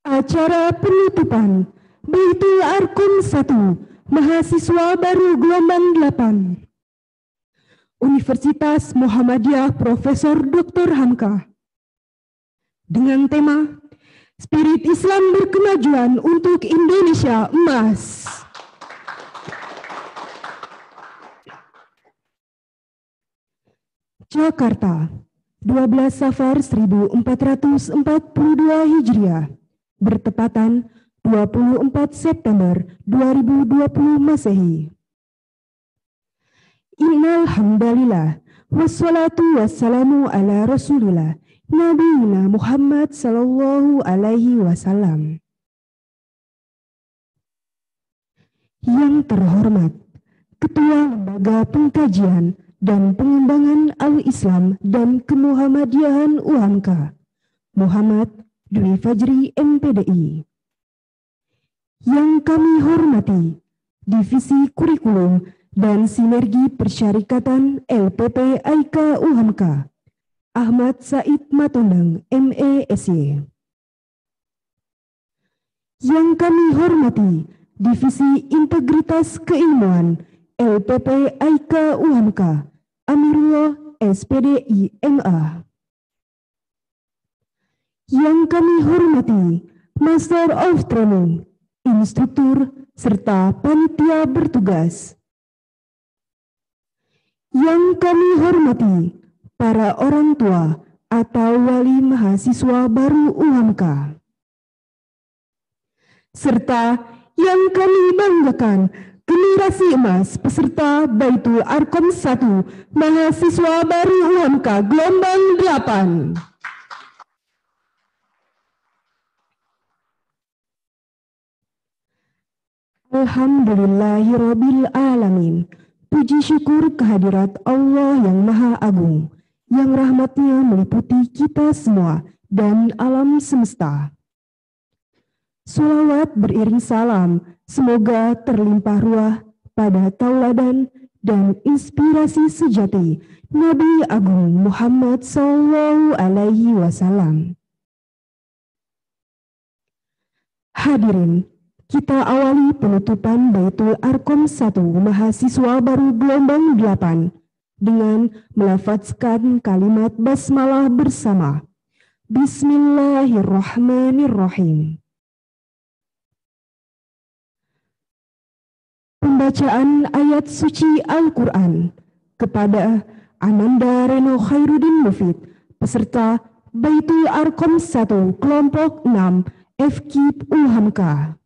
Acara penutupan Baitul Arkom 1, mahasiswa baru gelombang 8. Universitas Muhammadiyah Profesor Dr. Hamka. Dengan tema Spirit Islam Berkemajuan untuk Indonesia Emas. Jakarta, 12 Safar 1442 Hijriah, bertepatan 24 September 2020 Masehi. Innal hamdalillah wassalatu wassalamu ala Rasulillah Nabiina Muhammad sallallahu alaihi wasallam. Yang terhormat Ketua Lembaga Pengkajian dan Pengembangan Al-Islam dan Kemuhammadiyahan UHAMKA, Muhammad Dwi Fajri MPDI. Yang kami hormati Divisi Kurikulum dan Sinergi Persyarikatan LPP AIKA UHAMKA, Ahmad Said Matondang MESY. Yang kami hormati Divisi Integritas Keilmuan LPP AIKA UHAMKA, Amirullah SPDI MA. Yang kami hormati Master of Training, Instruktur, serta panitia bertugas. Yang kami hormati para orang tua atau wali mahasiswa baru UHAMKA. Serta yang kami banggakan, generasi emas peserta Baitul Arkom 1, mahasiswa baru UHAMKA gelombang 8. Alhamdulillahirabbil alamin. Puji syukur kehadirat Allah yang Maha Agung, yang rahmatnya meliputi kita semua dan alam semesta. Sholawat beriring salam, semoga terlimpah ruah pada tauladan dan inspirasi sejati Nabi Agung Muhammad sallallahu alaihi wasallam. Hadirin, kita awali penutupan Baitul Arkom 1 mahasiswa baru gelombang 8 dengan melafazkan kalimat basmalah bersama. Bismillahirrahmanirrahim. Pembacaan ayat suci Al-Quran kepada Ananda Reno Khairuddin Mufid, peserta Baitul Arkom 1 kelompok 6 FKIP UHAMKA.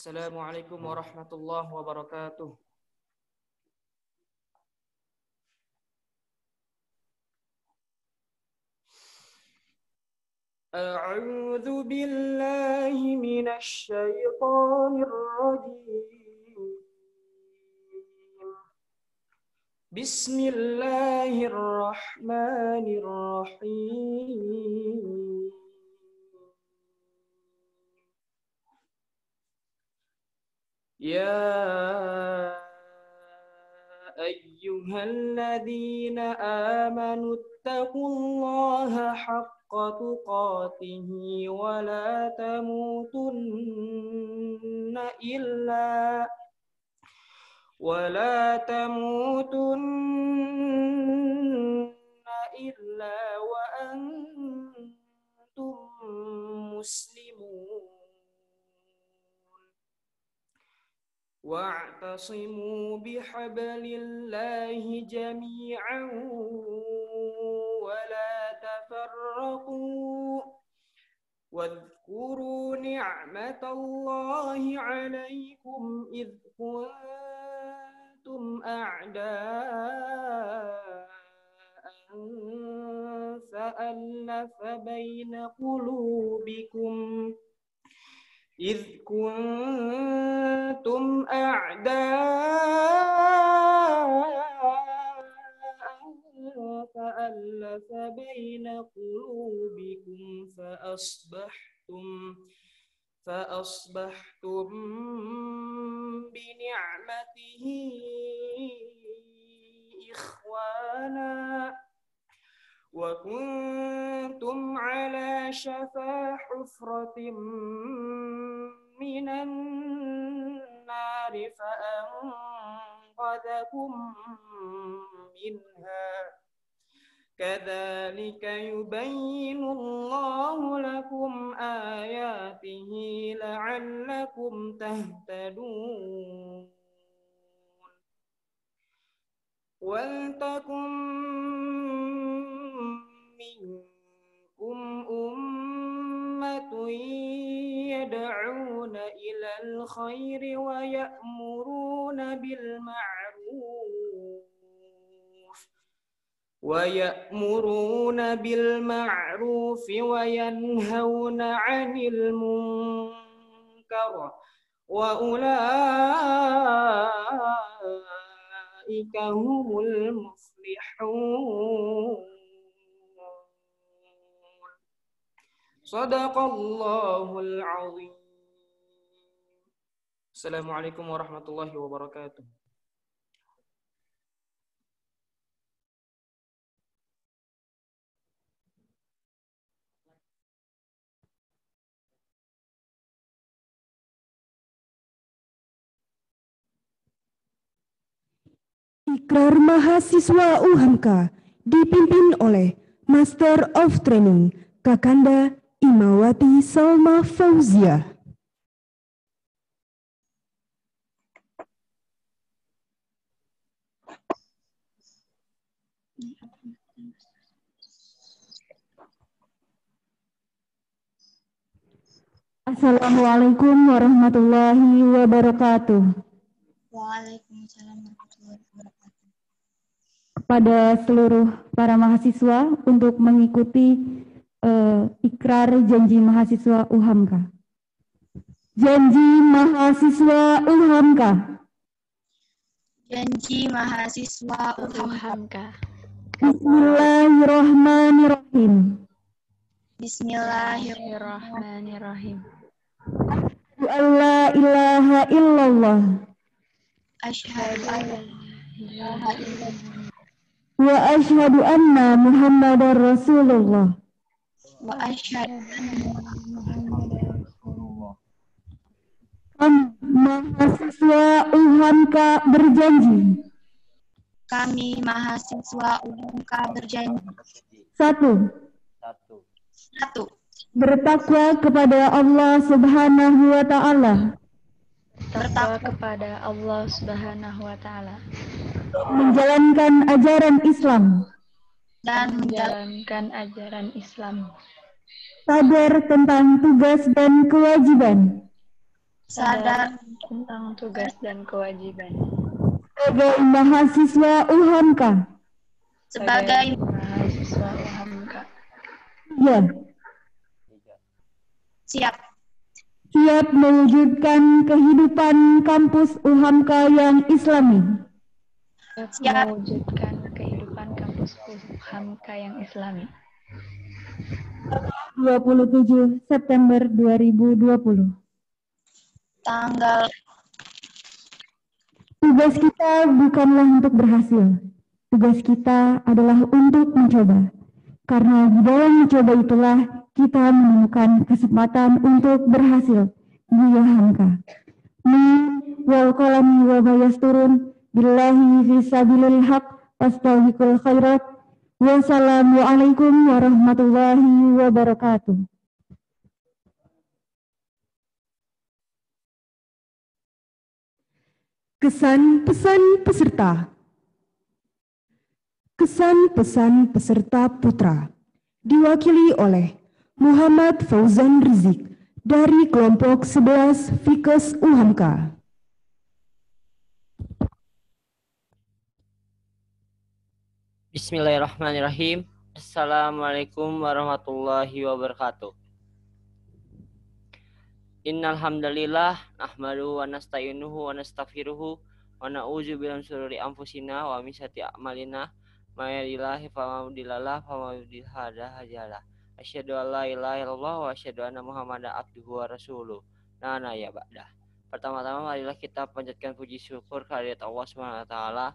Assalamualaikum warahmatullahi wabarakatuh. A'udzu billahi minasy syaithanir rajim. Bismillahirrahmanirrahim. Ya ayyuhalladzina amanu taqullaha haqqa tuqatih wa la tamutunna illa wa antum muslimun. Wa'tasimu bihablillahi jami'an wa la tafarraqu wadhkuru ni'matallahi 'alaikum idh kuntum a'da'an fa'alafa baina qulubikum إذ كنتم أعداء فألف بين قلوبكم فأصبحتم بنعمته إخوانا وكنتم على شفا حفرة من النار فأنقذكم منها كذلك يبين الله لكم آياته لعلكم تهتدون ولتكن منكم أمة يدعون إلى الخير ويأمرون بالمعروف وينهون عن المنكر وأولئك هم المفلحون صدق الله العظيم. Assalamualaikum warahmatullahi wabarakatuh. Ikrar mahasiswa UHAMKA dipimpin oleh Master of Training Kakanda Imawati Salma Fauzia. Assalamualaikum warahmatullahi wabarakatuh. Waalaikumsalam warahmatullahi wabarakatuh. Kepada seluruh para mahasiswa untuk mengikuti ikrar janji mahasiswa UHAMKA. Janji mahasiswa UHAMKA. Janji mahasiswa UHAMKA. Bismillahirrahmanirrahim. Bismillahirrahmanirrahim. An la ilaha illallah. Asyhadu an la ilaha illallah. Wa asyhadu anna Muhammadar Rasulullah. Wa asyhadu anna Muhammadar Rasulullah. Kami mahasiswa UHAMKA berjanji. Kami mahasiswa UHAMKA berjanji. Satu. Bertakwa kepada Allah Subhanahu wa Ta'ala. Bertakwa kepada Allah Subhanahu wa Ta'ala. Menjalankan ajaran Islam. Dan menjalankan ajaran Islam. Sadar tentang tugas dan kewajiban. Sadar tentang tugas dan kewajiban. Sebagai mahasiswa UHAMKA. Sebagai mahasiswa UHAMKA. Ya. Siap. Siap mewujudkan kehidupan kampus UHAMKA yang Islami. Siap mewujudkan kehidupan kampus UHAMKA yang Islami. 27 September 2020. Tanggal. Tugas kita bukanlah untuk berhasil. Tugas kita adalah untuk mencoba. Karena di dalam mencoba itulah kita menemukan kesempatan untuk berhasil di UHAMKA. Wal qalami wa ma yasturun billahi fi sabilil haq wastahiqul khairat. Wassalamualaikum warahmatullahi wabarakatuh. Kesan pesan peserta. Kesan pesan peserta putra diwakili oleh Muhammad Fauzan Rizik dari kelompok 11 Fikes UHAMKA. Bismillahirrahmanirrahim. Assalamualaikum warahmatullahi wabarakatuh. Innal hamdalillah nahmaduhu wa nasta'inuhu wa nastaghfiruhu wa na'udzu billahi min syururi anfusina wa min sayyiati a'malina may yahdihillahu fala mudhillalah wa may yudhlil fala hadiyalah. Asyhadu an la ilaha illallah wa asyhadu anna Muhammadan abduhu wa rasuluh. Nah ya ba'dah. Pertama-tama marilah kita panjatkan puji syukur kehadirat Allah Subhanahu wa taala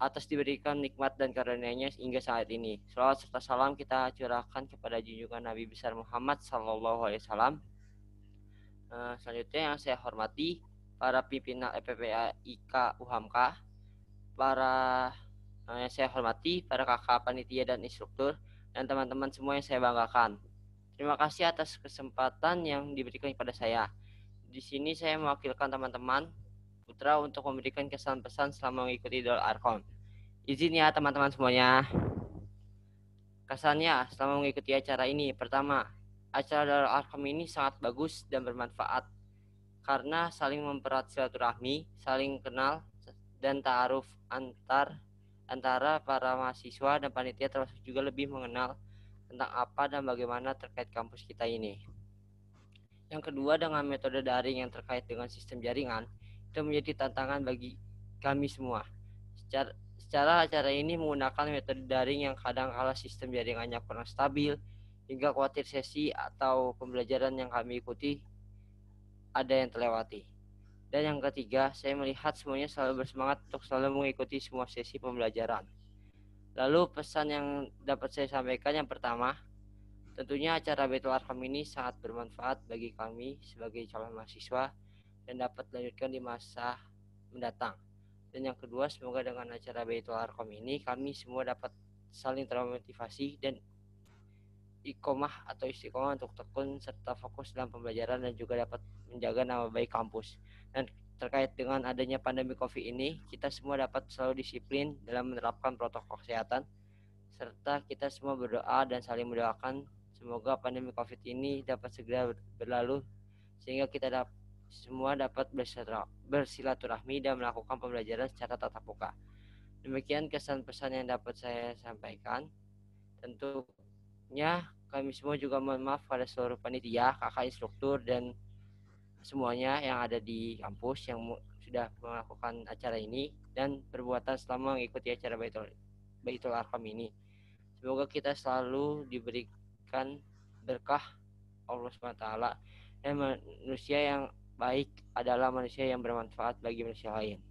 atas diberikan nikmat dan karunia-Nya hingga saat ini. Salawat serta salam kita curahkan kepada junjungan Nabi besar Muhammad sallallahu alaihi wasallam. Selanjutnya yang saya hormati para pimpinan EPPIK UHAMKA, yang saya hormati para kakak panitia dan instruktur, dan teman-teman semua yang saya banggakan. Terima kasih atas kesempatan yang diberikan kepada saya. Di sini saya mewakilkan teman-teman putra untuk memberikan kesan pesan selama mengikuti Darul Arqam. Izin ya teman-teman semuanya. Kesannya selama mengikuti acara ini, pertama, acara Darul Arqam ini sangat bagus dan bermanfaat karena saling mempererat silaturahmi, saling kenal, dan ta'aruf antara para mahasiswa dan panitia, termasuk juga lebih mengenal tentang apa dan bagaimana terkait kampus kita ini. Yang kedua, dengan metode daring yang terkait dengan sistem jaringan, itu menjadi tantangan bagi kami semua. Secara acara ini menggunakan metode daring yang kadang kala sistem jaringannya kurang stabil, hingga khawatir sesi atau pembelajaran yang kami ikuti ada yang terlewati. Dan yang ketiga, saya melihat semuanya selalu bersemangat untuk selalu mengikuti semua sesi pembelajaran. Lalu pesan yang dapat saya sampaikan yang pertama, tentunya acara Baitul Arqam ini sangat bermanfaat bagi kami sebagai calon mahasiswa dan dapat dilanjutkan di masa mendatang. Dan yang kedua, semoga dengan acara Baitul Arqam ini kami semua dapat saling termotivasi dan istiqomah untuk tekun serta fokus dalam pembelajaran dan juga dapat menjaga nama baik kampus. Dan terkait dengan adanya pandemi COVID ini, kita semua dapat selalu disiplin dalam menerapkan protokol kesehatan, serta kita semua berdoa dan saling mendoakan semoga pandemi COVID ini dapat segera berlalu sehingga kita semua dapat bersilaturahmi dan melakukan pembelajaran secara tatap muka. Demikian kesan pesan yang dapat saya sampaikan. Tentunya kami semua juga mohon maaf pada seluruh panitia, kakak instruktur, dan semuanya yang ada di kampus yang sudah melakukan acara ini dan perbuatan selama mengikuti acara Baitul Arqam ini. Semoga kita selalu diberikan berkah Allah SWT, dan manusia yang baik adalah manusia yang bermanfaat bagi manusia lain.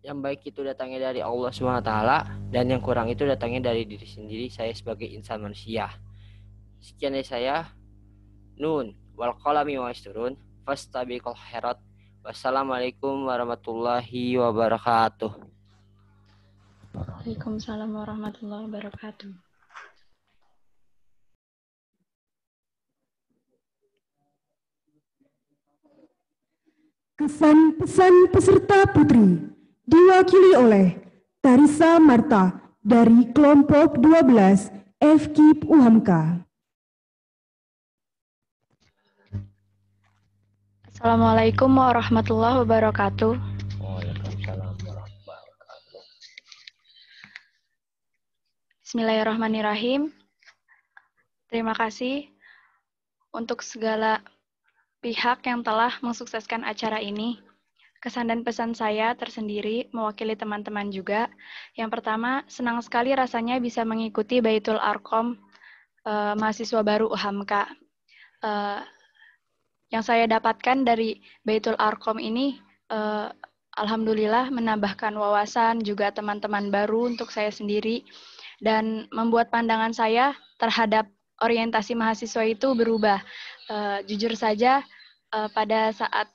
Yang baik itu datangnya dari Allah SWT, dan yang kurang itu datangnya dari diri sendiri, saya sebagai insan manusia. Sekian dari saya. Nun wal qalami wa yasturun fastabiqul khairat. Wassalamualaikum warahmatullahi wabarakatuh. Waalaikumsalam warahmatullahi wabarakatuh. Kesan pesan peserta putri diwakili oleh Tarisa Marta dari kelompok 12 FKIP UHAMKA. Assalamualaikum warahmatullahi wabarakatuh. Waalaikumsalam warahmatullahi wabarakatuh. Bismillahirrahmanirrahim. Terima kasih untuk segala pihak yang telah mensukseskan acara ini. Kesan dan pesan saya tersendiri mewakili teman-teman juga. Yang pertama, senang sekali rasanya bisa mengikuti Baitul Arqam mahasiswa baru UHAMKA. Yang saya dapatkan dari Baitul Arqam ini, alhamdulillah menambahkan wawasan juga teman-teman baru untuk saya sendiri, dan membuat pandangan saya terhadap orientasi mahasiswa itu berubah. Jujur saja, pada saat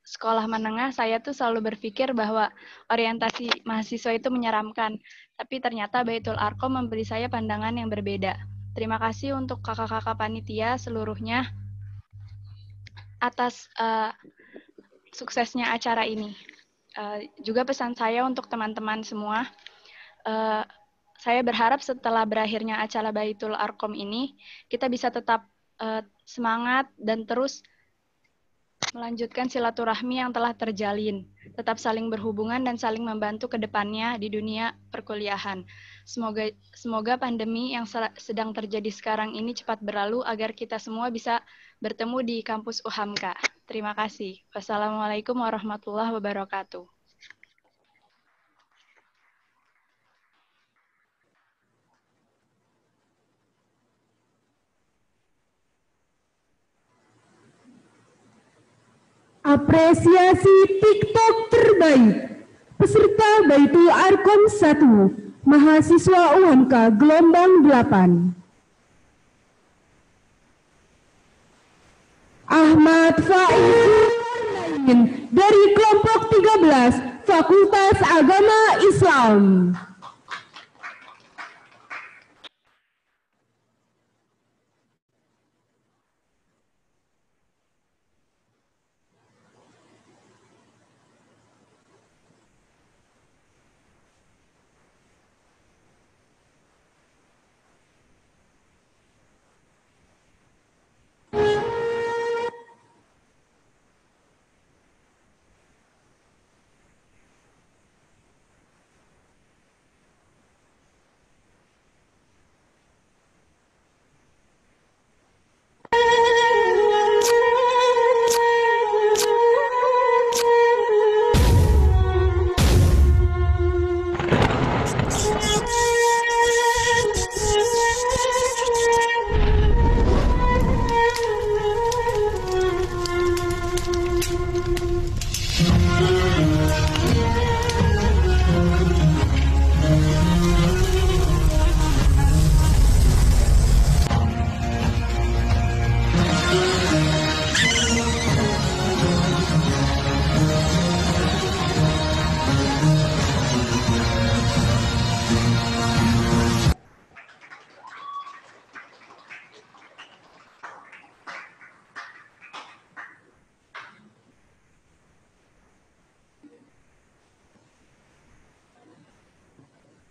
sekolah menengah, saya tuh selalu berpikir bahwa orientasi mahasiswa itu menyeramkan. Tapi ternyata Baitul Arqam memberi saya pandangan yang berbeda. Terima kasih untuk kakak-kakak panitia seluruhnya atas suksesnya acara ini. Juga pesan saya untuk teman-teman semua, saya berharap setelah berakhirnya acara Baitul Arqam ini, kita bisa tetap semangat dan terus melanjutkan silaturahmi yang telah terjalin, tetap saling berhubungan dan saling membantu ke depannya di dunia perkuliahan. Semoga pandemi yang sedang terjadi sekarang ini cepat berlalu agar kita semua bisa bertemu di kampus UHAMKA. Terima kasih. Wassalamualaikum warahmatullahi wabarakatuh. Apresiasi TikTok terbaik. Peserta Baitul Arkom 1, mahasiswa UHAMKA gelombang 8. Ahmad Faiz dari kelompok 13, Fakultas Agama Islam.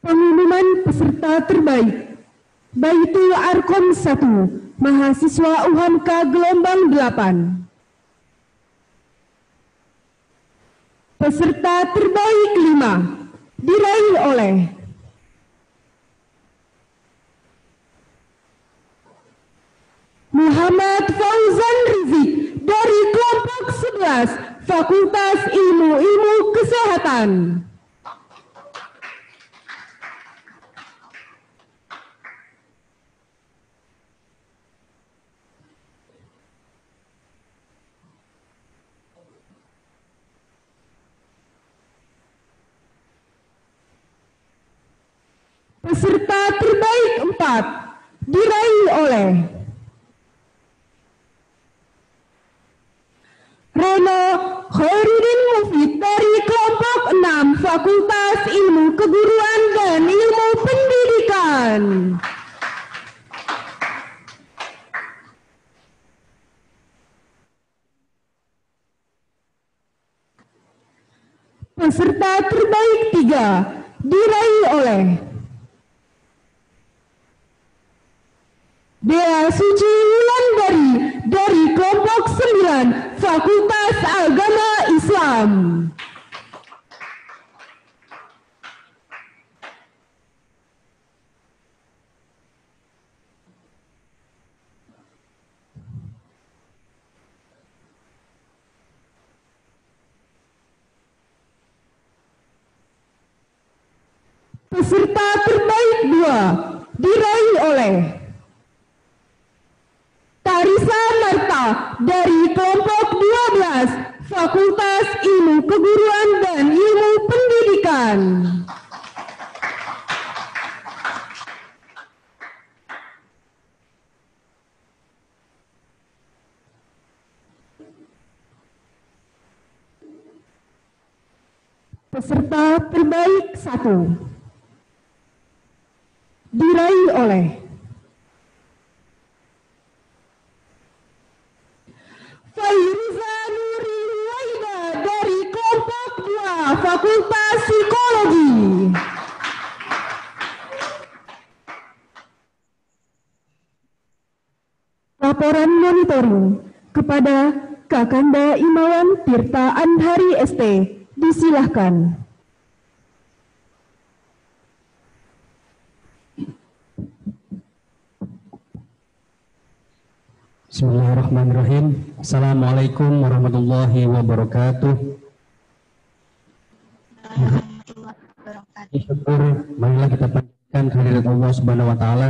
Pengumuman peserta terbaik. Baitul Arkom 1, mahasiswa UHAMKA gelombang 8. Peserta terbaik 5 diraih oleh Muhammad Fauzan Rizik dari kelompok 11, Fakultas Ilmu Kesehatan. Peserta terbaik 4 diraih oleh Reno Khairuddin Mufid dari kelompok 6, Fakultas Ilmu Keguruan dan Ilmu Pendidikan. Peserta terbaik 3 diraih oleh Dea Suci Wulandari dari kelompok 9, Fakultas Agama Islam. Peserta terbaik 2 diraih oleh Tarisa Marta dari kelompok 12, Fakultas Ilmu Keguruan dan Ilmu Pendidikan. Peserta terbaik 1 diraih oleh Fairuza Nuri Waida dari kelompok 2, Fakultas Psikologi. Laporan monitoring kepada Kakanda Imawan Tirta Andhari ST, disilahkan. Bismillahirrahmanirrahim. Assalamualaikum warahmatullahi wabarakatuh. Syukur, marilah kita panjatkan kehadirat Allah Subhanahu wa Ta'ala.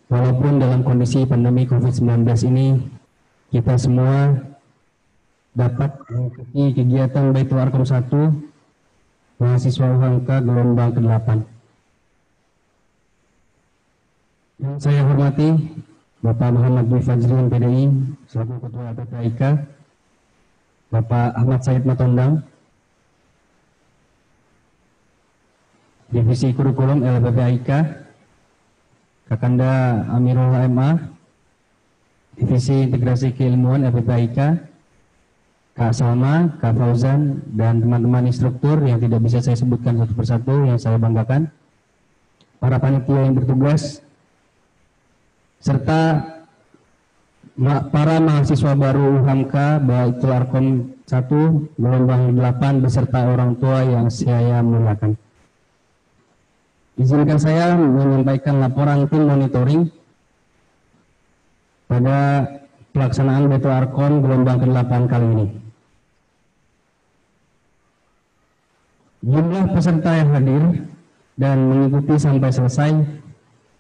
Walaupun dalam kondisi pandemi COVID-19 ini, kita semua dapat mengikuti kegiatan Baitul Arqam 1 mahasiswa UHAMKA gelombang ke-8. Yang saya hormati Bapak Muhammad Dwi Fajrin PDI selaku Ketua LPPIK, Bapak Ahmad Said Matondang, Divisi Kurikulum LPPIK, Kakanda Amirul MA, Divisi Integrasi Keilmuan LPPIK, Kak Salma, Kak Fauzan, dan teman-teman instruktur yang tidak bisa saya sebutkan satu persatu yang saya banggakan, para panitia yang bertugas, serta para mahasiswa baru UHAMKA Baitul Arqam 1 gelombang 8 beserta orang tua yang saya muliakan. Izinkan saya menyampaikan laporan tim monitoring pada pelaksanaan Baitul Arqam gelombang ke-8 kali ini. Jumlah peserta yang hadir dan mengikuti sampai selesai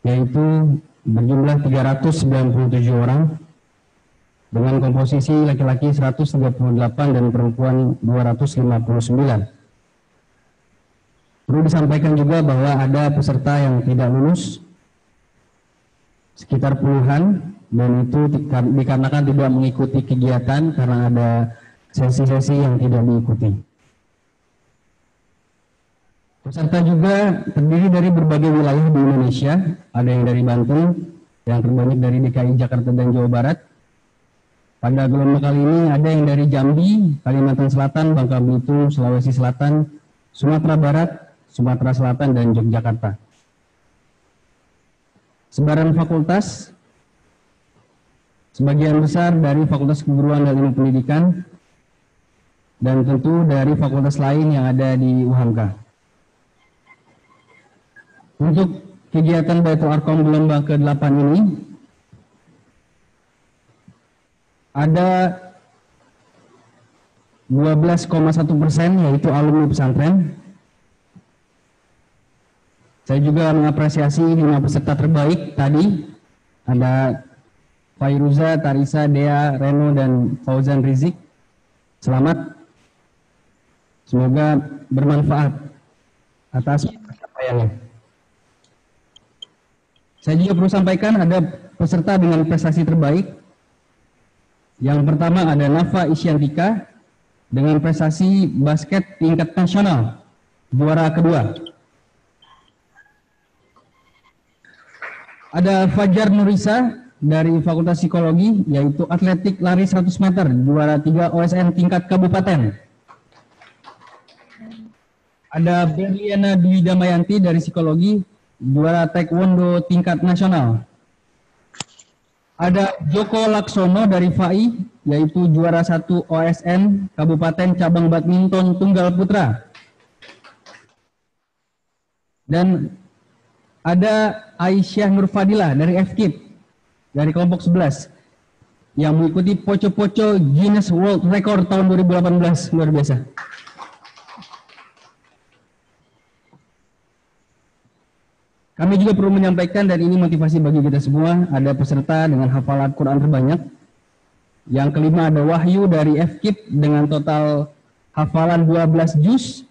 yaitu berjumlah 397 orang dengan komposisi laki-laki 138 dan perempuan 259. Perlu disampaikan juga bahwa ada peserta yang tidak lulus sekitar puluhan, dan itu dikarenakan tidak mengikuti kegiatan karena ada sesi-sesi yang tidak diikuti. Peserta juga terdiri dari berbagai wilayah di Indonesia, ada yang dari Banten, yang terbanyak dari DKI, Jakarta, dan Jawa Barat. Pada gelombang kali ini ada yang dari Jambi, Kalimantan Selatan, Bangka Belitung, Sulawesi Selatan, Sumatera Barat, Sumatera Selatan, dan Yogyakarta. Sebaran fakultas, sebagian besar dari Fakultas Keguruan dan Ilmu Pendidikan, dan tentu dari fakultas lain yang ada di UHAMKA. Untuk kegiatan Baitul Arqam gelombang ke-8 ini, ada 12,1% yaitu alumni pesantren. Saya juga mengapresiasi 5 peserta terbaik tadi. Ada Fairuza, Tarisa, Dea, Reno, dan Fauzan Rizik. Selamat. Semoga bermanfaat atas pencapaiannya. Saya juga perlu sampaikan ada peserta dengan prestasi terbaik. Yang pertama ada Nafa Isyantika dengan prestasi basket tingkat nasional, juara kedua. Ada Fajar Nurisa dari Fakultas Psikologi, yaitu atletik lari 100 meter, juara 3 OSN tingkat kabupaten. Ada Berliana Dwi Damayanti dari Psikologi, juara taekwondo tingkat nasional. Ada Joko Laksono dari FAI, yaitu juara 1 OSN Kabupaten cabang badminton tunggal putra. Dan ada Aisyah Nurfadilah dari FKIP, dari kelompok 11, yang mengikuti Poco-Poco Guinness World Record tahun 2018, luar biasa. Kami juga perlu menyampaikan, dan ini motivasi bagi kita semua, ada peserta dengan hafalan Quran terbanyak. Yang kelima ada Wahyu dari FKIP dengan total hafalan 12 juz.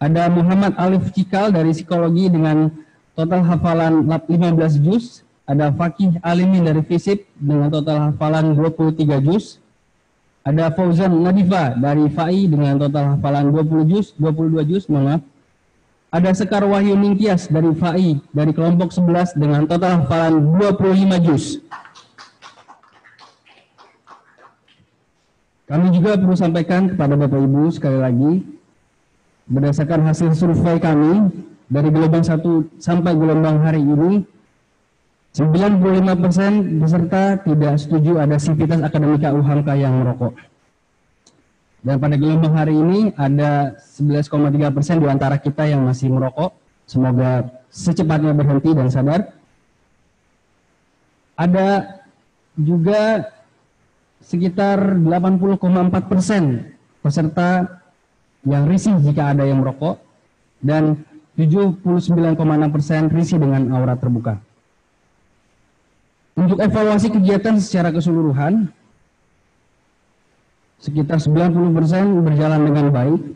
Ada Muhammad Alif Cikal dari Psikologi dengan total hafalan 15 juz. Ada Fakih Alimin dari FISIP dengan total hafalan 23 juz. Ada Fauzan Nadifa dari FAI dengan total hafalan 22 juz, maaf. Ada Sekar Wahyu Ningtyas dari FAI dari kelompok 11 dengan total hafalan 25 juz. Kami juga perlu sampaikan kepada Bapak Ibu sekali lagi, berdasarkan hasil survei kami dari gelombang 1 sampai gelombang hari ini, 95% peserta tidak setuju ada sivitas akademika UHAMKA yang merokok. Dan pada gelombang hari ini ada 11,3% di antara kita yang masih merokok. Semoga secepatnya berhenti dan sadar. Ada juga sekitar 80,4% peserta yang risih jika ada yang merokok dan 79,6% risih dengan aura terbuka. Untuk evaluasi kegiatan secara keseluruhan, sekitar 90% berjalan dengan baik.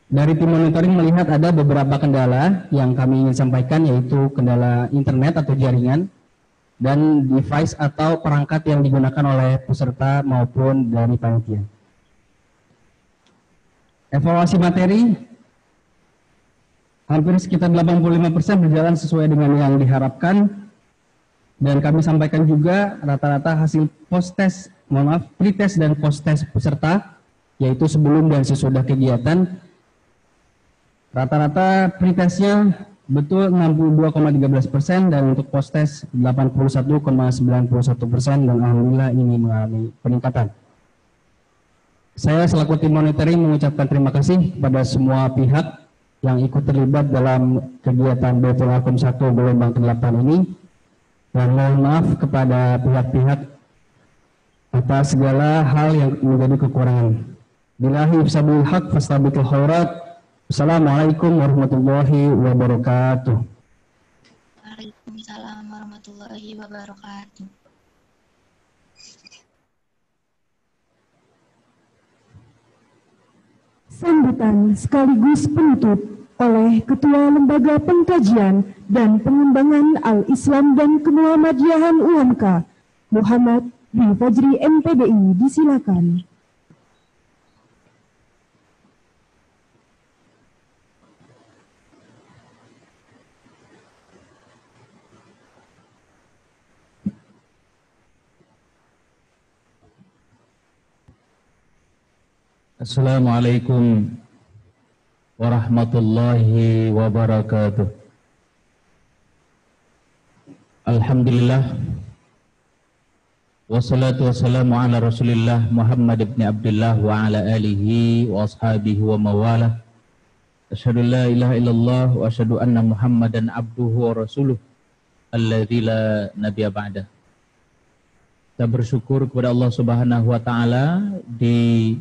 Dari tim monitoring melihat ada beberapa kendala yang kami ingin sampaikan, yaitu kendala internet atau jaringan dan device atau perangkat yang digunakan oleh peserta maupun dari panitia. Evaluasi materi, hampir sekitar 85% berjalan sesuai dengan yang diharapkan. Dan kami sampaikan juga rata-rata hasil pretest dan post-test peserta, yaitu sebelum dan sesudah kegiatan. Rata-rata pretestnya betul 62,13% dan untuk post-test 81,91% dan alhamdulillah ini mengalami peningkatan. Saya selaku tim monitoring mengucapkan terima kasih kepada semua pihak yang ikut terlibat dalam kegiatan Baitul Arqam 1 gelombang ke-8 ini. Dan mohon maaf kepada pihak-pihak atas segala hal yang menjadi kekurangan. Billahi sabil haq fastabiqul khairat. Assalamualaikum warahmatullahi wabarakatuh. Waalaikumsalam warahmatullahi wabarakatuh. Sambutan sekaligus penutup oleh Ketua Lembaga Pengkajian dan Pengembangan Al-Islam dan Kemuhammadiyahan UHAMKA, Muhammad Dwi Fajri MPDI, disilakan. Assalamualaikum warahmatullahi wabarakatuh. Alhamdulillah wassalatu wassalamu ala Rasulillah Muhammad ibn Abdullah wa ala alihi wa ashabihi wa mawalah. Asyhadu la ilaha illallah wa asyhadu anna Muhammadan abduhu wa rasuluh alladzi la nabiyya ba'dah. Kita bersyukur kepada Allah Subhanahu wa taala di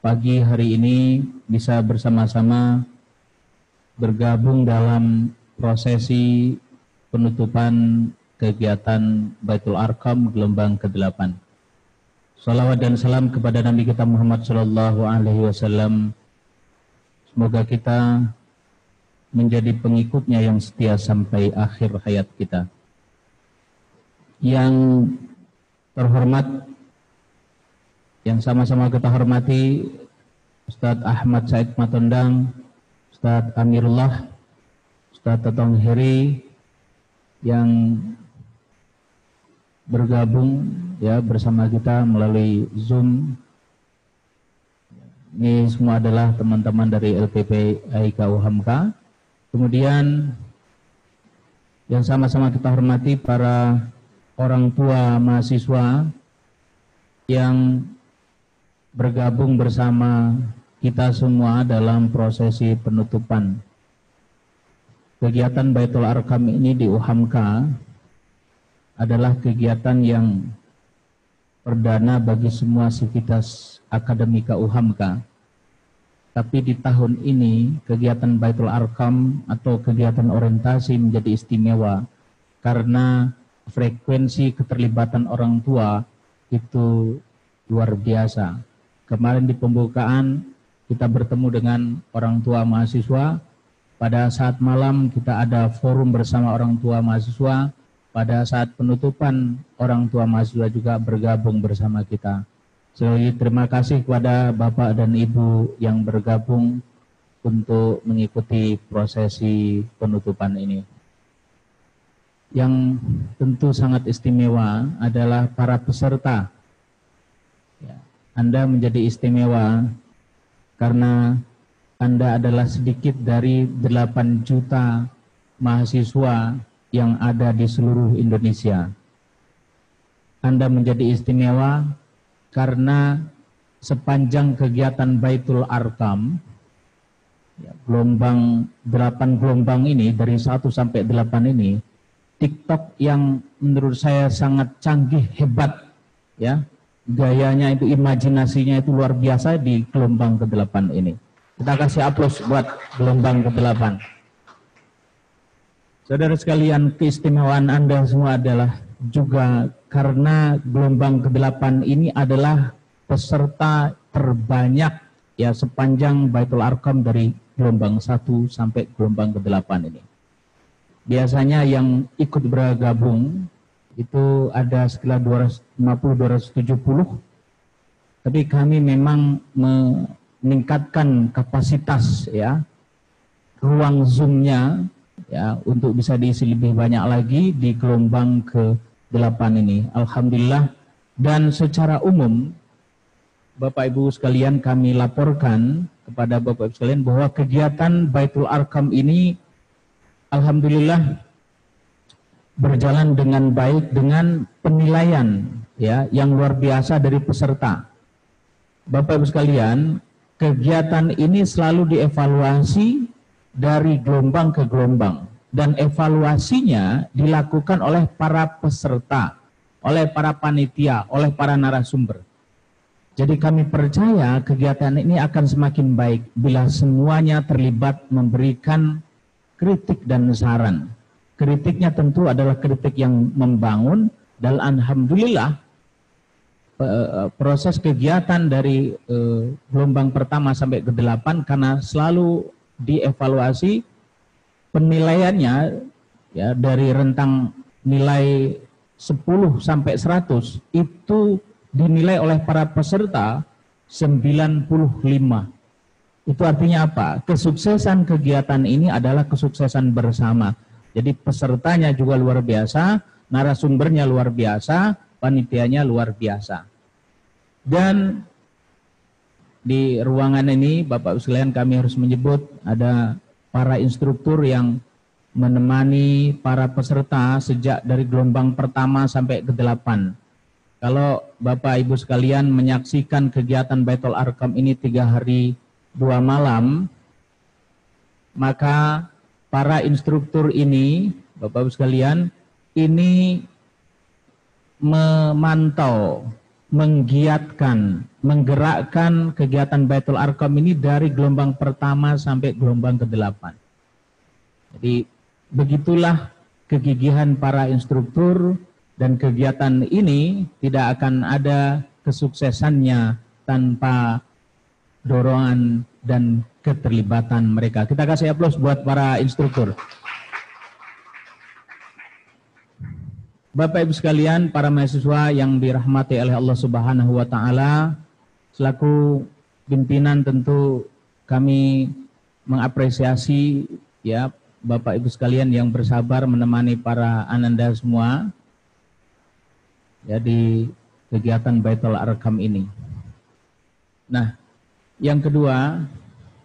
pagi hari ini bisa bersama-sama bergabung dalam prosesi penutupan kegiatan Baitul Arqam gelombang ke-8. Salawat dan salam kepada Nabi kita Muhammad sallallahu alaihi wasallam. Semoga kita menjadi pengikutnya yang setia sampai akhir hayat kita. Yang terhormat, yang sama-sama kita hormati, Ustadz Ahmad Said Matondang, Ustadz Amirullah, Ustadz Tatong Heri yang bergabung ya bersama kita melalui Zoom. Ini semua adalah teman-teman dari LPP AIK UHAMKA. Kemudian yang sama-sama kita hormati para orang tua mahasiswa yang bergabung bersama kita semua dalam prosesi penutupan kegiatan Baitul Arqam ini di UHAMKA. Adalah kegiatan yang perdana bagi semua sivitas akademika UHAMKA. Tapi di tahun ini kegiatan Baitul Arqam atau kegiatan orientasi menjadi istimewa karena frekuensi keterlibatan orang tua itu luar biasa. Kemarin di pembukaan kita bertemu dengan orang tua mahasiswa. Pada saat malam kita ada forum bersama orang tua mahasiswa. Pada saat penutupan orang tua mahasiswa juga bergabung bersama kita. Sekali terima kasih kepada Bapak dan Ibu yang bergabung untuk mengikuti prosesi penutupan ini. Yang tentu sangat istimewa adalah para peserta. Anda menjadi istimewa karena Anda adalah sedikit dari 8 juta mahasiswa yang ada di seluruh Indonesia. Anda menjadi istimewa karena sepanjang kegiatan Baitul Arqam, ya, gelombang 8 gelombang ini, dari 1 sampai 8 ini, TikTok yang menurut saya sangat canggih, hebat, ya, gayanya itu, imajinasinya itu luar biasa di gelombang ke-8 ini. Kita kasih aplaus buat gelombang ke-8. Saudara sekalian, keistimewaan Anda semua adalah juga karena gelombang ke-8 ini adalah peserta terbanyak, ya, sepanjang Baitul Arqam dari gelombang 1 sampai gelombang ke-8 ini. Biasanya yang ikut bergabung itu ada sekitar 250-270, tapi kami memang meningkatkan kapasitas, ya, ruang Zoom-nya, ya, untuk bisa diisi lebih banyak lagi di gelombang ke-8 ini. Alhamdulillah. Dan secara umum Bapak Ibu sekalian, kami laporkan kepada Bapak Ibu sekalian bahwa kegiatan Baitul Arqam ini alhamdulillah berjalan dengan baik, dengan penilaian, ya, yang luar biasa dari peserta. Bapak Ibu sekalian, kegiatan ini selalu dievaluasi dari gelombang ke gelombang, dan evaluasinya dilakukan oleh para peserta, oleh para panitia, oleh para narasumber. Jadi kami percaya kegiatan ini akan semakin baik bila semuanya terlibat memberikan kritik dan saran. Kritiknya tentu adalah kritik yang membangun, dan alhamdulillah proses kegiatan dari gelombang pertama sampai ke-8 karena selalu dievaluasi penilaiannya, ya, dari rentang nilai 10 sampai 100 itu dinilai oleh para peserta 95. Itu artinya apa? Kesuksesan kegiatan ini adalah kesuksesan bersama. Jadi pesertanya juga luar biasa, narasumbernya luar biasa, panitianya luar biasa. Dan di ruangan ini Bapak sekalian kami harus menyebut ada para instruktur yang menemani para peserta sejak dari gelombang pertama sampai ke-8. Kalau Bapak Ibu sekalian menyaksikan kegiatan Baitul Arqam ini 3 hari 2 malam, maka para instruktur ini, Bapak Ibu sekalian, ini memantau, menggiatkan, menggerakkan kegiatan Baitul Arqam ini dari gelombang pertama sampai gelombang ke-8. Jadi begitulah kegigihan para instruktur, dan kegiatan ini tidak akan ada kesuksesannya tanpa dorongan dan keterlibatan mereka. Kita kasih aplaus buat para instruktur. Bapak Ibu sekalian, para mahasiswa yang dirahmati oleh Allah Subhanahu wa taala, selaku pimpinan tentu kami mengapresiasi, ya, Bapak Ibu sekalian yang bersabar menemani para ananda semua, ya, di kegiatan Baitul Arqam ini. Nah, yang kedua,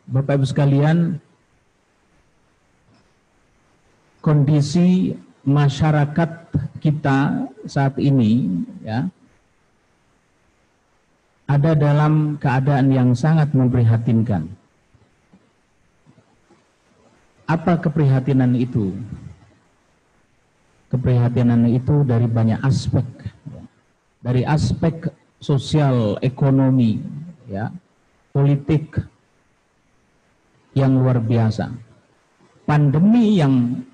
Bapak Ibu sekalian, kondisi masyarakat kita saat ini, ya, ada dalam keadaan yang sangat memprihatinkan. Apa keprihatinan itu? Keprihatinan itu dari banyak aspek, ya. Dari aspek sosial, ekonomi, ya, politik yang luar biasa. Pandemi yang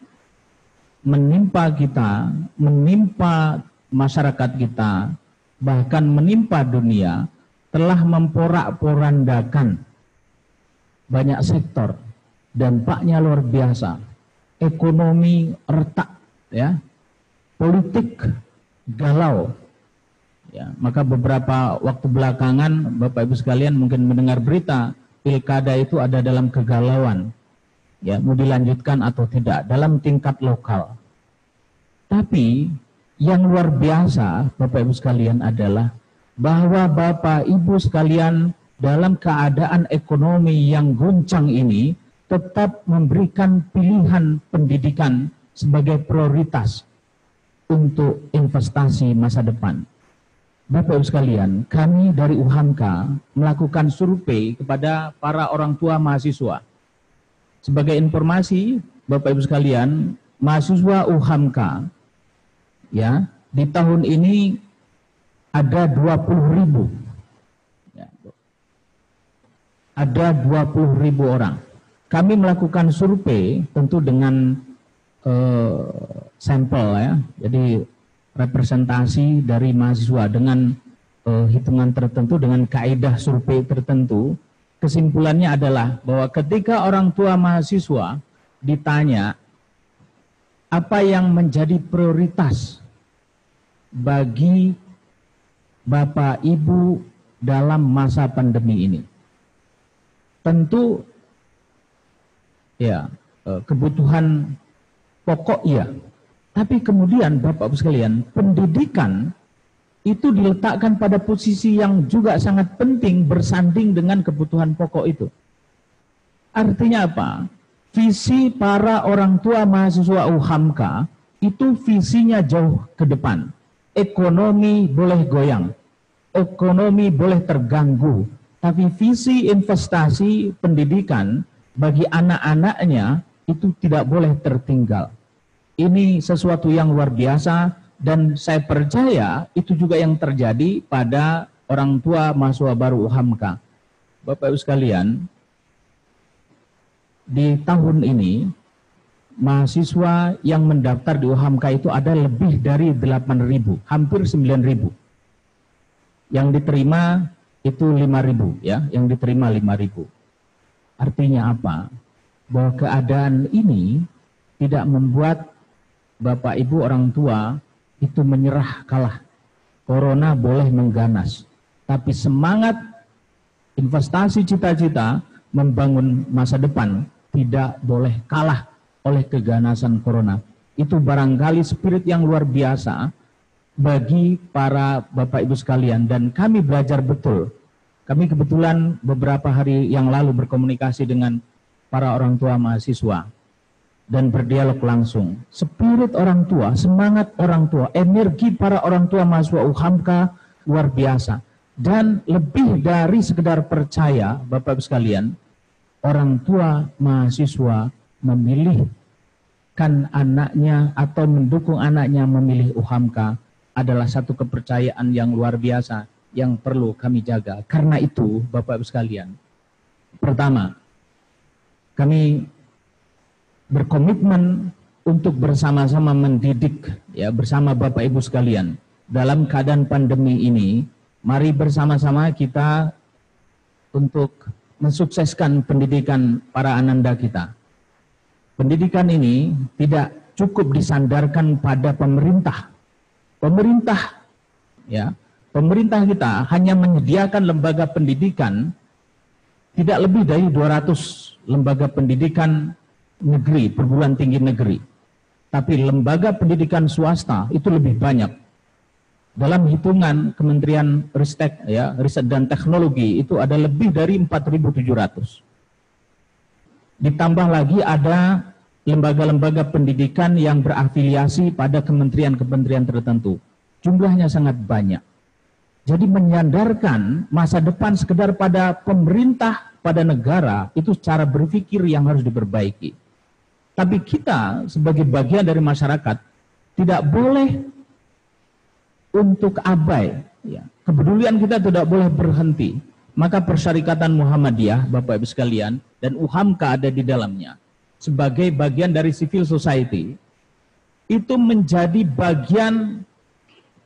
menimpa kita, menimpa masyarakat kita, bahkan menimpa dunia, telah memporak-porandakan banyak sektor. Dampaknya luar biasa. Ekonomi retak, ya, politik galau, ya. Maka beberapa waktu belakangan Bapak Ibu sekalian mungkin mendengar berita pilkada itu ada dalam kegalauan, ya, mau dilanjutkan atau tidak dalam tingkat lokal. Tapi yang luar biasa Bapak Ibu sekalian adalah bahwa Bapak Ibu sekalian dalam keadaan ekonomi yang goncang ini tetap memberikan pilihan pendidikan sebagai prioritas untuk investasi masa depan. Bapak Ibu sekalian, kami dari UHAMKA melakukan survei kepada para orang tua mahasiswa. Sebagai informasi, Bapak Ibu sekalian, mahasiswa UHAMKA ya, di tahun ini ada 20.000. Ya, ada 20.000 orang. Kami melakukan survei tentu dengan sampel ya. Jadi representasi dari mahasiswa dengan hitungan tertentu, dengan kaidah survei tertentu. Kesimpulannya adalah bahwa ketika orang tua mahasiswa ditanya apa yang menjadi prioritas bagi Bapak Ibu dalam masa pandemi ini, tentu ya kebutuhan pokok ya, tapi kemudian Bapak Ibu sekalian, pendidikan itu diletakkan pada posisi yang juga sangat penting bersanding dengan kebutuhan pokok itu. Artinya apa? Visi para orang tua mahasiswa UHAMKA itu visinya jauh ke depan. Ekonomi boleh goyang, ekonomi boleh terganggu, tapi visi investasi pendidikan bagi anak-anaknya itu tidak boleh tertinggal. Ini sesuatu yang luar biasa dan saya percaya itu juga yang terjadi pada orang tua mahasiswa baru UHAMKA. Bapak Ibu sekalian, di tahun ini mahasiswa yang mendaftar di UHAMKA itu ada lebih dari 8.000, hampir 9.000. Yang diterima itu 5.000 ya, yang diterima 5.000. Artinya apa? Bahwa keadaan ini tidak membuat Bapak Ibu orang tua itu menyerah kalah. Corona boleh mengganas, tapi semangat investasi cita-cita membangun masa depan tidak boleh kalah oleh keganasan corona. Itu barangkali spirit yang luar biasa bagi para Bapak Ibu sekalian, dan kami belajar betul. Kami kebetulan beberapa hari yang lalu berkomunikasi dengan para orang tua mahasiswa dan berdialog langsung. Spirit orang tua, semangat orang tua, energi para orang tua mahasiswa UHAMKA luar biasa. Dan lebih dari sekedar percaya, Bapak Ibu sekalian, orang tua mahasiswa memilihkan anaknya atau mendukung anaknya memilih UHAMKA adalah satu kepercayaan yang luar biasa yang perlu kami jaga. Karena itu, Bapak Ibu sekalian, pertama, kami berkomitmen untuk bersama-sama mendidik ya bersama Bapak Ibu sekalian dalam keadaan pandemi ini. Mari bersama-sama kita untuk mensukseskan pendidikan para ananda kita. Pendidikan ini tidak cukup disandarkan pada pemerintah. Pemerintah kita hanya menyediakan lembaga pendidikan tidak lebih dari 200 lembaga pendidikan negeri, perguruan tinggi negeri. Tapi lembaga pendidikan swasta itu lebih banyak. Dalam hitungan Kementerian Riset dan Teknologi itu ada lebih dari 4.700. Ditambah lagi ada lembaga-lembaga pendidikan yang berafiliasi pada kementerian-kementerian tertentu. Jumlahnya sangat banyak. Jadi menyandarkan masa depan sekedar pada pemerintah, pada negara, itu cara berpikir yang harus diperbaiki. Tapi kita sebagai bagian dari masyarakat tidak boleh untuk abai. Ya. Kepedulian kita tidak boleh berhenti. Maka Persyarikatan Muhammadiyah, Bapak Ibu sekalian, dan UHAMKA ada di dalamnya. Sebagai bagian dari civil society, itu menjadi bagian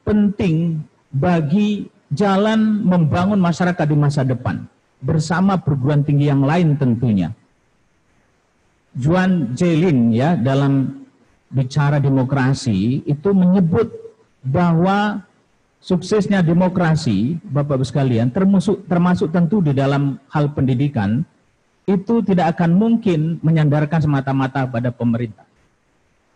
penting bagi jalan membangun masyarakat di masa depan. Bersama perguruan tinggi yang lain tentunya. Juan Jelin ya dalam bicara demokrasi itu menyebut bahwa suksesnya demokrasi, Bapak Ibu sekalian, termasuk tentu di dalam hal pendidikan, itu tidak akan mungkin menyandarkan semata-mata pada pemerintah.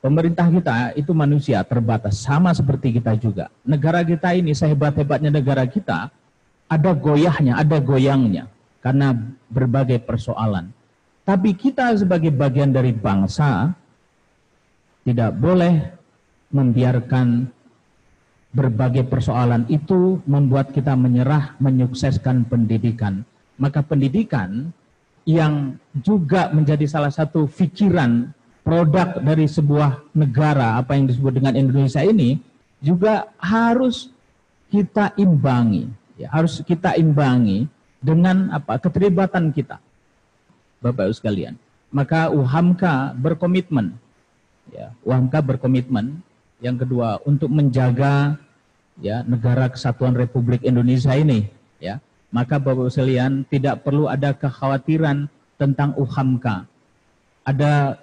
Pemerintah kita itu manusia terbatas, sama seperti kita juga. Negara kita ini, sehebat-hebatnya negara kita, ada goyahnya, ada goyangnya, karena berbagai persoalan. Tapi kita sebagai bagian dari bangsa, tidak boleh membiarkan berbagai persoalan itu membuat kita menyerah menyukseskan pendidikan. Maka pendidikan yang juga menjadi salah satu pikiran produk dari sebuah negara, apa yang disebut dengan Indonesia ini, juga harus kita imbangi, ya, harus kita imbangi dengan apa? Keterlibatan kita, Bapak Ibu sekalian. Maka UHAMKA berkomitmen, ya, UHAMKA berkomitmen. Yang kedua, untuk menjaga, ya, negara kesatuan Republik Indonesia ini, ya. Maka Bapak Ibu sekalian, tidak perlu ada kekhawatiran tentang UHAMKA. Ada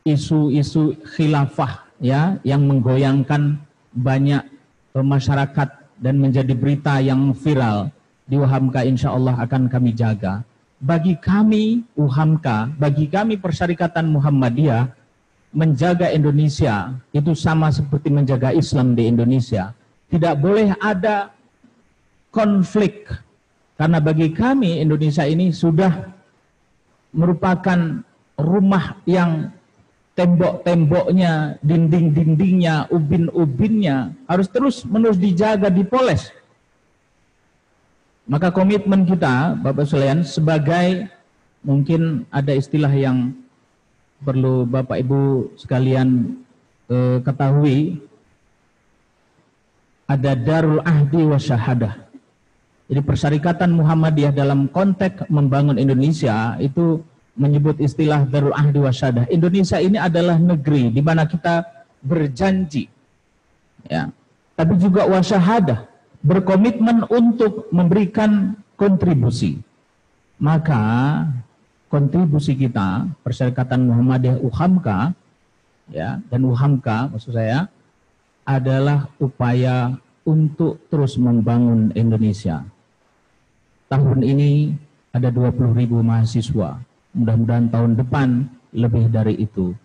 isu-isu khilafah, ya, yang menggoyangkan banyak masyarakat dan menjadi berita yang viral. Di UHAMKA insya Allah akan kami jaga. Bagi kami UHAMKA, bagi kami Persyarikatan Muhammadiyah, menjaga Indonesia itu sama seperti menjaga Islam di Indonesia. Tidak boleh ada konflik. Karena bagi kami Indonesia ini sudah merupakan rumah yang tembok-temboknya, dinding-dindingnya, ubin-ubinnya harus terus-menerus dijaga, dipoles. Maka komitmen kita, Bapak sekalian, sebagai, mungkin ada istilah yang perlu Bapak Ibu sekalian ketahui, ada Darul Ahdi wa Syahadah. Jadi Persyarikatan Muhammadiyah dalam konteks membangun Indonesia itu menyebut istilah Darul Ahdi wa Syahadah. Indonesia ini adalah negeri di mana kita berjanji, ya, tapi juga wa syahadah, berkomitmen untuk memberikan kontribusi. Maka kontribusi kita, Persyarikatan Muhammadiyah UHAMKA, ya, dan UHAMKA maksud saya, adalah upaya untuk terus membangun Indonesia. Tahun ini ada 20.000 mahasiswa. Mudah-mudahan tahun depan lebih dari itu.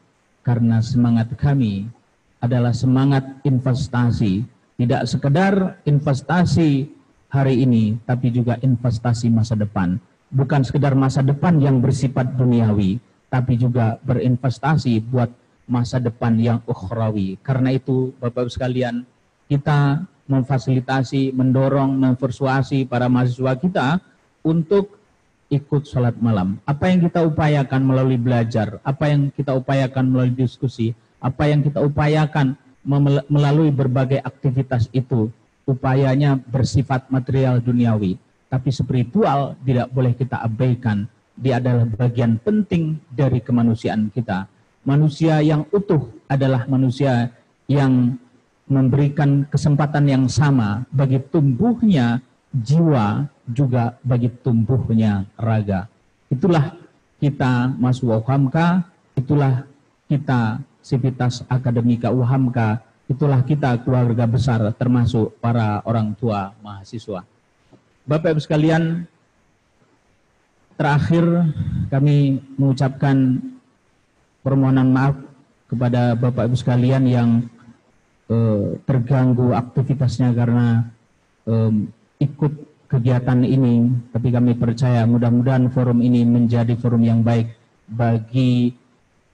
Karena semangat kami adalah semangat investasi. Tidak sekedar investasi hari ini, tapi juga investasi masa depan. Bukan sekedar masa depan yang bersifat duniawi, tapi juga berinvestasi buat masa depan yang ukhrawi. Karena itu, Bapak-Ibu sekalian, kita memfasilitasi, mendorong, mempersuasi para mahasiswa kita untuk ikut sholat malam. Apa yang kita upayakan melalui belajar, apa yang kita upayakan melalui diskusi, apa yang kita upayakan melalui berbagai aktivitas itu, upayanya bersifat material duniawi. Tapi spiritual tidak boleh kita abaikan. Dia adalah bagian penting dari kemanusiaan kita. Manusia yang utuh adalah manusia yang memberikan kesempatan yang sama bagi tumbuhnya jiwa, juga bagi tumbuhnya raga. Itulah kita mahasiswa UHAMKA, itulah kita Sivitas Akademika UHAMKA, itulah kita keluarga besar termasuk para orang tua mahasiswa. Bapak Ibu sekalian, terakhir kami mengucapkan permohonan maaf kepada Bapak Ibu sekalian yang terganggu aktivitasnya karena ikut kegiatan ini, tapi kami percaya mudah-mudahan forum ini menjadi forum yang baik bagi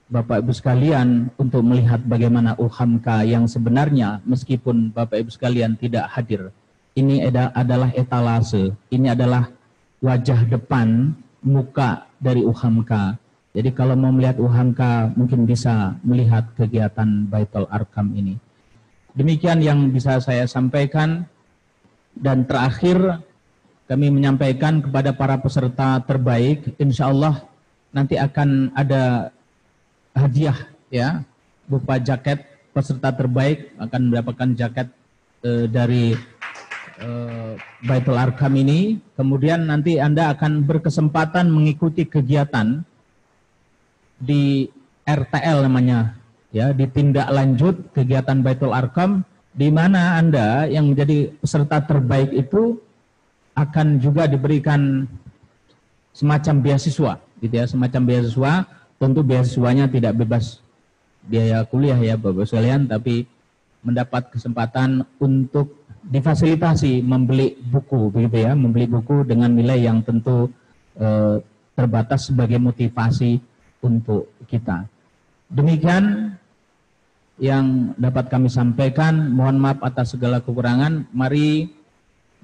Bapak Ibu sekalian untuk melihat bagaimana UHAMKA yang sebenarnya, meskipun Bapak Ibu sekalian tidak hadir, ini adalah etalase, ini adalah wajah depan, muka dari UHAMKA. Jadi kalau mau melihat UHAMKA mungkin bisa melihat kegiatan Baitul Arkam ini. Demikian yang bisa saya sampaikan, dan terakhir kami menyampaikan kepada para peserta terbaik, insya Allah nanti akan ada hadiah, ya, berupa jaket. Peserta terbaik akan mendapatkan jaket dari Baitul Arkam ini. Kemudian nanti Anda akan berkesempatan mengikuti kegiatan di RTL namanya, ya, di tindak lanjut kegiatan Baitul Arkam, di mana Anda yang menjadi peserta terbaik itu akan juga diberikan semacam beasiswa, gitu ya, semacam beasiswa. Tentu beasiswanya tidak bebas biaya kuliah ya Bapak sekalian, tapi mendapat kesempatan untuk difasilitasi membeli buku, begitu ya, membeli buku dengan nilai yang tentu terbatas sebagai motivasi untuk kita. Demikian yang dapat kami sampaikan. Mohon maaf atas segala kekurangan. Mari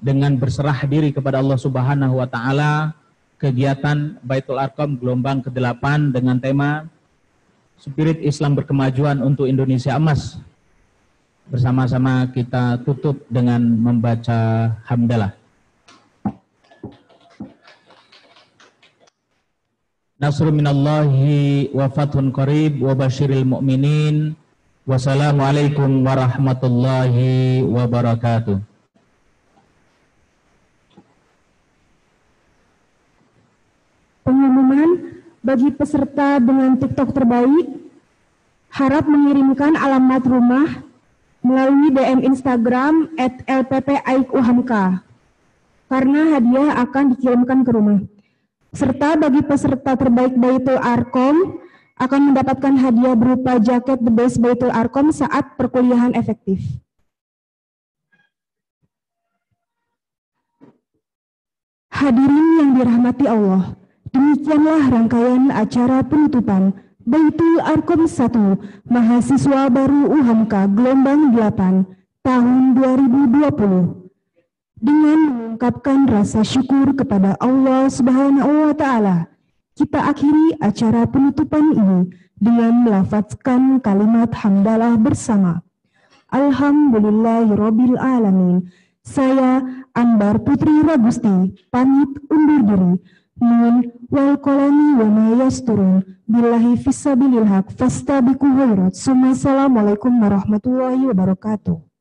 dengan berserah diri kepada Allah Subhanahu wa taala, kegiatan Baitul Arqam gelombang ke-8 dengan tema Spirit Islam Berkemajuan untuk Indonesia Emas. Bersama-sama kita tutup dengan membaca hamdalah. Nasrun minallahi wa fathun qarib wa basyiril mu'minin. Wassalamualaikum warahmatullahi wabarakatuh. Pengumuman bagi peserta dengan TikTok terbaik, harap mengirimkan alamat rumah melalui DM Instagram @lppaikuhamka karena hadiah akan dikirimkan ke rumah. Serta bagi peserta terbaik Baitul Arqam akan mendapatkan hadiah berupa jaket The Best Baitul Arqam saat perkuliahan efektif. Hadirin yang dirahmati Allah, demikianlah rangkaian acara penutupan Baitul Arqam 1 Mahasiswa Baru UHAMKA Gelombang 8 tahun 2020. Dengan mengungkapkan rasa syukur kepada Allah Subhanahu wa taala, kita akhiri acara penutupan ini dengan melafazkan kalimat hamdalah bersama. Alhamdulillahirabbil alamin. Saya Anbar Putri Ragusti pamit undur diri. Nun wal qalami wa ma yasturun billahi fisabilil haq fastabiqu khairat. Assalamualaikum warahmatullahi wabarakatuh.